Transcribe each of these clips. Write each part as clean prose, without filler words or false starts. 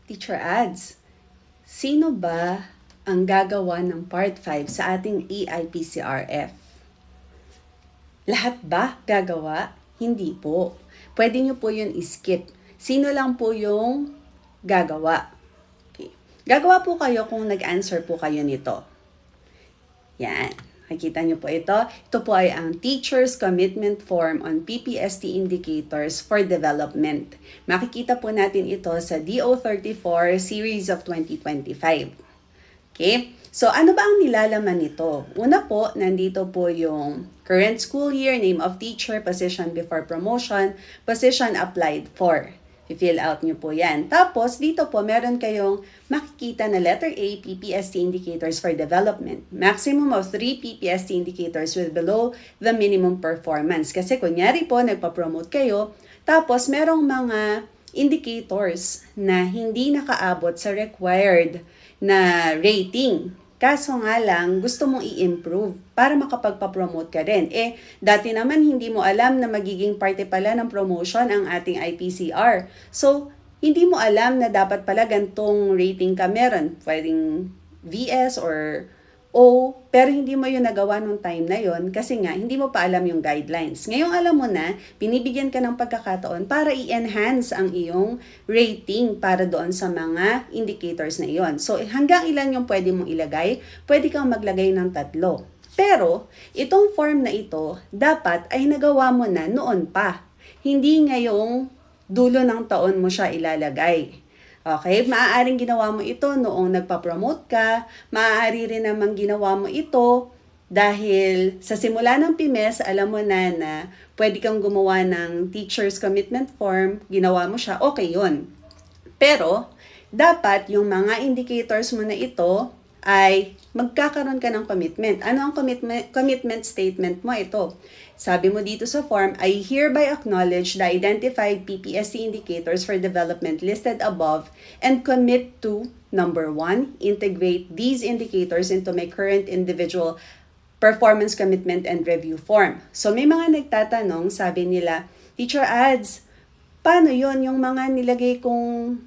Teacher Ads, sino ba ang gagawa ng Part 5 sa ating EIPCRF? Lahat ba gagawa? Hindi po. Pwede nyo po yun skip. Sino lang po yung gagawa? Okay. Gagawa po kayo kung nag-answer po kayo nito. Yan. Nakikita niyo po ito. Ito po ay ang Teacher's Commitment Form on PPST Indicators for Development. Makikita po natin ito sa DO34 Series of 2025. Okay? So, ano ba ang nilalaman nito? Una po, nandito po yung current school year, name of teacher, position before promotion, position applied for. I-fill out nyo po yan. Tapos, dito po, meron kayong makikita na letter A, PPST Indicators for Development. Maximum of 3 PPST indicators with below the minimum performance. Kasi kunyari po, nagpa-promote kayo, tapos merong mga indicators na hindi nakaabot sa required na rating. Kaso nga lang, gusto mong i-improve para makapagpa-promote ka rin. Dati naman hindi mo alam na magiging parte pala ng promotion ang ating IPCR. So, hindi mo alam na dapat pala gantong rating ka meron. Pwedeng VS or O, pero hindi mo yun nagawa nung time na yun kasi nga hindi mo pa alam yung guidelines. Ngayong alam mo na, binibigyan ka ng pagkakataon para i-enhance ang iyong rating para doon sa mga indicators na iyon. So hanggang ilan yung pwede mong ilagay? Pwede kang maglagay ng 3. Pero itong form na ito, dapat ay nagawa mo na noon pa. Hindi ngayong dulo ng taon mo siya ilalagay. Okay, maaaring ginawa mo ito noong nagpa-promote ka, maaari rin namang ginawa mo ito dahil sa simula ng PIMES, alam mo na pwede kang gumawa ng teacher's commitment form, ginawa mo siya, okay yun. Pero, dapat yung mga indicators mo na ito ay magkakaroon ka ng commitment. Ano ang commitment statement mo? Ito. Sabi mo dito sa form, I hereby acknowledge the identified PPST indicators for development listed above and commit to, number 1, integrate these indicators into my current individual performance commitment and review form. So may mga nagtatanong, sabi nila, Teacher Ads, paano yon yung mga nilagay kong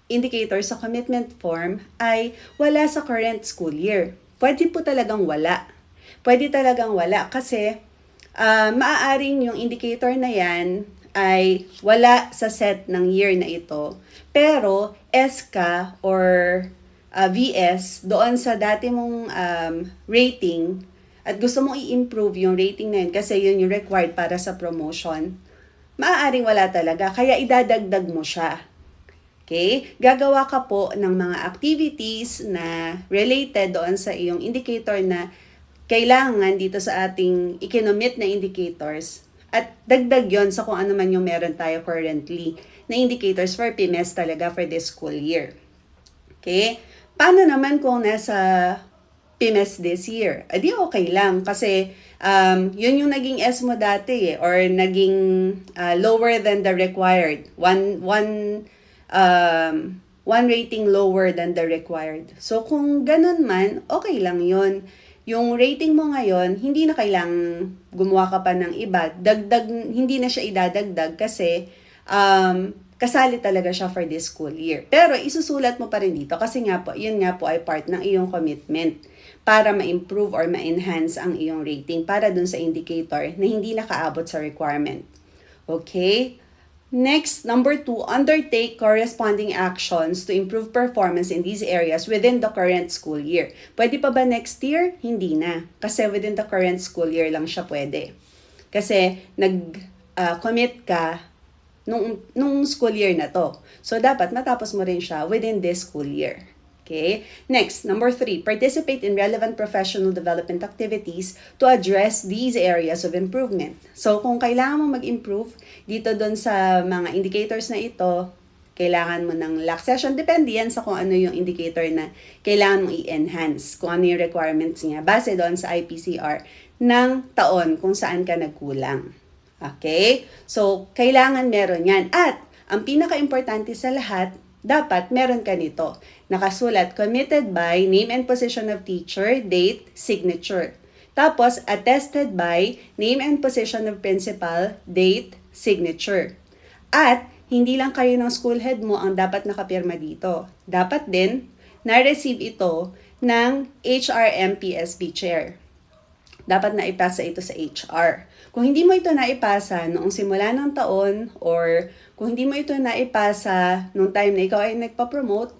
indicators sa commitment form ay wala sa current school year? Pwede po talagang wala. Pwede talagang wala kasi maaaring yung indicator na yan ay wala sa set ng year na ito. Pero SK or VS doon sa dati mong rating at gusto mong i-improve yung rating na yun kasi yun yung required para sa promotion, maaaring wala talaga. Kaya idadagdag mo siya. Okay? Gagawa ka po ng mga activities na related doon sa iyong indicator na kailangan dito sa ating ikinomit na indicators at dagdag yon sa kung ano man yung meron tayo currently na indicators for PIMES talaga for this school year. Okay? Paano naman kung nasa PIMES this year? Di okay lang kasi yun yung naging S mo dati or naging lower than the required. One rating lower than the required. So kung ganun man, okay lang yun. Yung rating mo ngayon, hindi na kailangang gumawa ka pa ng iba. Hindi na siya idadagdag kasi kasali talaga siya for this school year. Pero isusulat mo pa rin dito kasi nga po, yun nga po ay part ng iyong commitment para ma-improve or ma-enhance ang iyong rating para dun sa indicator na hindi nakaabot sa requirement. Okay? Next, number 2, undertake corresponding actions to improve performance in these areas within the current school year. Pwede pa ba next year? Hindi na. Kasi within the current school year lang siya pwede. Kasi nag-commit ka nung school year na to. So, dapat matapos mo rin siya within this school year. Okay? Next, number 3, participate in relevant professional development activities to address these areas of improvement. So, kung kailangan mo mag-improve dito doon sa mga indicators na ito, kailangan mo ng LAC session. Depende yan sa kung ano yung indicator na kailangan mong i-enhance, kung ano yung requirements niya, base doon sa IPCR ng taon kung saan ka nagkulang. Okay? So, kailangan meron yan. At, ang pinaka-importante sa lahat, dapat meron ka nito. Nakasulat, committed by name and position of teacher, date, signature. Tapos, attested by name and position of principal, date, signature. At, hindi lang kayo ng school head mo ang dapat nakapirma dito. Dapat din, na-receive ito ng HRMPSB chair. Dapat naipasa ito sa HR. Kung hindi mo ito naipasa noong simula ng taon or kung hindi mo ito naipasa noong time na ikaw ay nagpa-promote,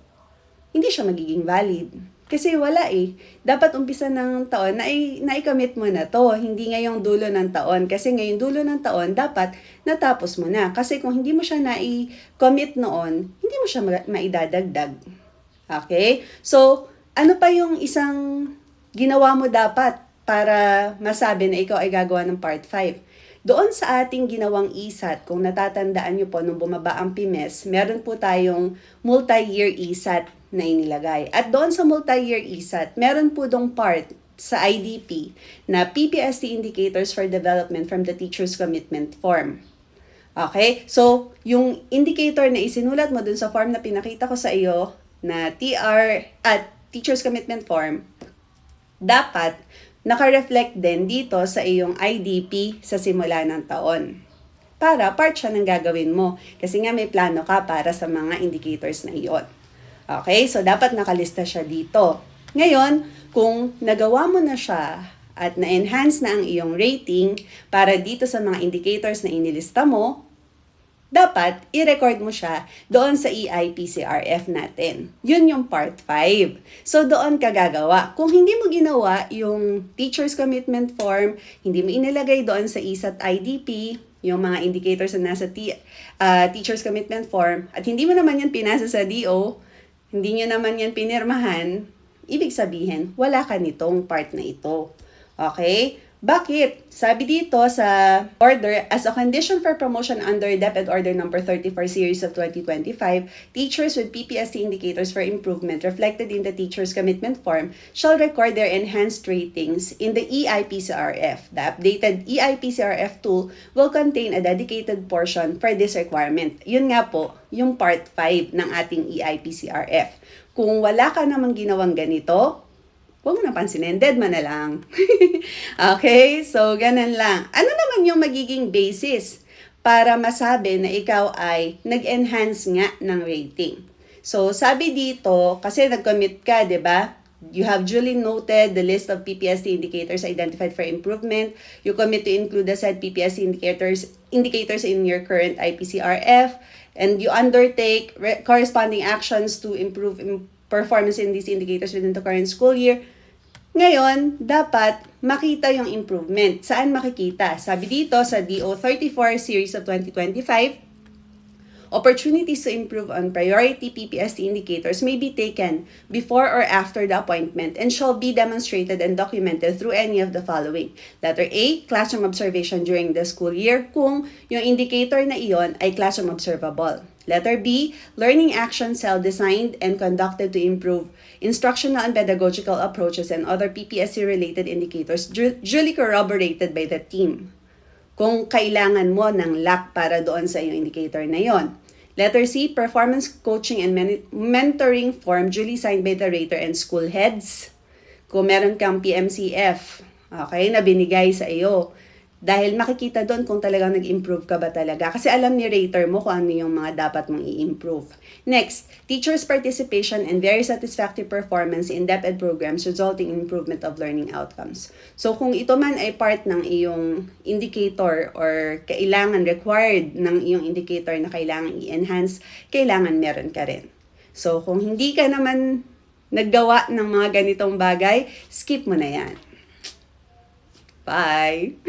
hindi siya magiging valid. Kasi wala eh. Dapat umpisa ng taon na i-commit mo na to. Hindi ngayong dulo ng taon. Kasi ngayong dulo ng taon, dapat natapos mo na. Kasi kung hindi mo siya na-commit noon, hindi mo siya maidadagdag. Okay? So, ano pa yung isang ginawa mo dapat para masabi na ikaw ay gagawa ng Part 5? Doon sa ating ginawang ESAT, kung natatandaan nyo po nung bumaba ang PIMES, meron po tayong multi-year ESAT na inilagay. At doon sa multi-year ESAT, meron po dong part sa IDP na PPST Indicators for Development from the Teacher's Commitment Form. Okay? So, yung indicator na isinulat mo dun sa form na pinakita ko sa iyo na Teacher's Commitment Form, dapat naka-reflect din dito sa iyong IDP sa simula ng taon. Para part siya ng gagawin mo. Kasi nga may plano ka para sa mga indicators na iyon. Okay? So, dapat nakalista siya dito. Ngayon, kung nagawa mo na siya at na-enhance na ang iyong rating para dito sa mga indicators na inilista mo, dapat i-record mo siya doon sa EIPCRF natin. Yun yung part 5. So, doon ka gagawa. Kung hindi mo ginawa yung Teacher's Commitment Form, hindi mo inilagay doon sa ESAT IDP, yung mga indicators na nasa Teacher's Commitment Form, at hindi mo naman yan pinasa sa DO, hindi nyo naman yan pinirmahan, ibig sabihin, wala ka nitong part na ito. Okay? Bakit? Sabi dito sa order, as a condition for promotion under DepEd Order Number 34 Series of 2025, teachers with PPST indicators for improvement reflected in the Teacher's Commitment Form shall record their enhanced ratings in the EIPCRF. The updated EIPCRF tool will contain a dedicated portion for this requirement. Yun nga po, yung part 5 ng ating EIPCRF. Kung wala ka namang ginawang ganito, huwag mo na pansinin, dead man na lang. Okay? So, ganun lang. Ano naman yung magiging basis para masabi na ikaw ay nag-enhance nga ng rating? So, sabi dito, kasi nag-commit ka, di ba? You have duly noted the list of PPST indicators identified for improvement. You commit to include the said PPST indicators in your current IPCRF. And you undertake corresponding actions to improve performance in these indicators within the current school year. Ngayon, dapat makita yung improvement. Saan makikita? Sabi dito sa DO 34 Series of 2025, opportunities to improve on priority PPST indicators may be taken before or after the appointment and shall be demonstrated and documented through any of the following. Letter A, classroom observation during the school year kung yung indicator na iyon ay classroom observable. Letter B, learning actions designed and conducted to improve instructional and pedagogical approaches and other PPSC-related indicators duly corroborated by the team. Kung kailangan mo ng LAC para doon sa iyong indicator na yon. Letter C, performance coaching and mentoring form duly signed by the rater and school heads. Kung meron kang PMCF, okay, na binigay sa iyo. Dahil makikita doon kung talagang nag-improve ka ba talaga. Kasi alam ni rater mo kung ano yung mga dapat mong i-improve. Next, teachers' participation and very satisfactory performance in DepEd programs resulting in improvement of learning outcomes. So kung ito man ay part ng iyong indicator or kailangan required ng iyong indicator na kailangan i-enhance, kailangan meron ka rin. So kung hindi ka naman naggawa ng mga ganitong bagay, skip mo na yan. Bye!